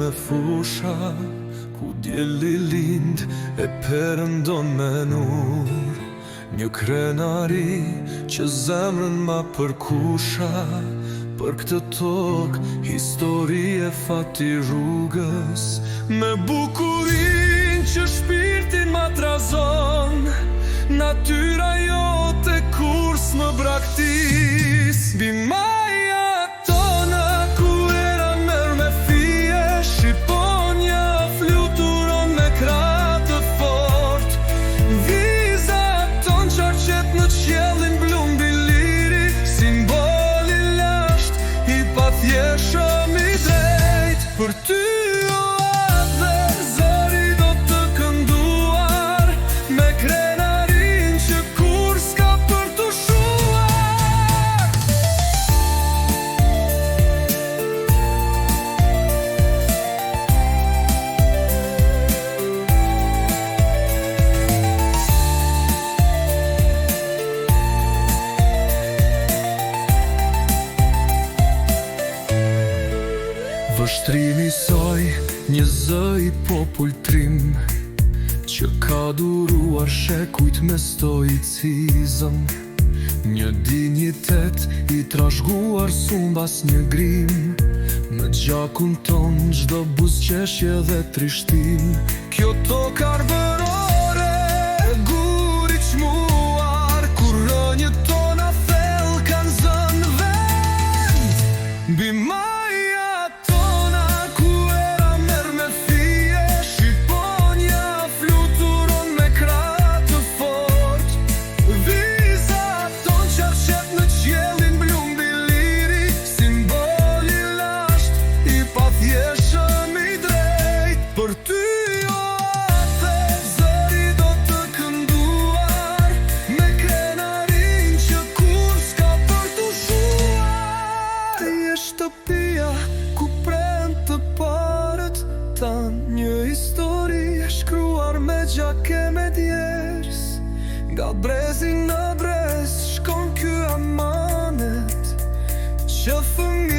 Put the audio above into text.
me fusha, ku djeli lind e perëndon me nur. Një krenari që zemrën ma përkusha, për këtë tokë histori e fati rrugës. Me bukurin që shpirtin ma trazon, natyra jote kurs më braktis. Bimaja tona kur era merr me fije, shqiponja fluturon me krah të fort. Vizat ton qarqet në qiellin blumbi liri, simboli lasht i pathjeshëm i drejt. Për ty o adhe zëri do të kënduar, me krenarin që kur s'ka për të shuar. Vështrimi saj një zë i popull trim, që ka duruar shekujt me stoicizëm. Një dinjitet i trashguar sumbas një grim, në gjakun ton çdo buzëqeshje dhe trishtim. Kjo tokë arbërore, gur i çmuar, kur rënjët tona thellë kanë zënë vend. Bimaja tona ku era merr me fije, shqiponja fluturon me krah të fort. Vizat ton qarqet në qiellin blumbi liri, simboli lasht i pathjeshëm i drejt. Për ty o adhe zëri do të kënduar, me krenarin që kur s'ka për të shuar. Je shtëpia ku pren të parët tan, një histori e shkruar me gjake me djers. Nga brezi në brez shkon ky amanet, që fëmijë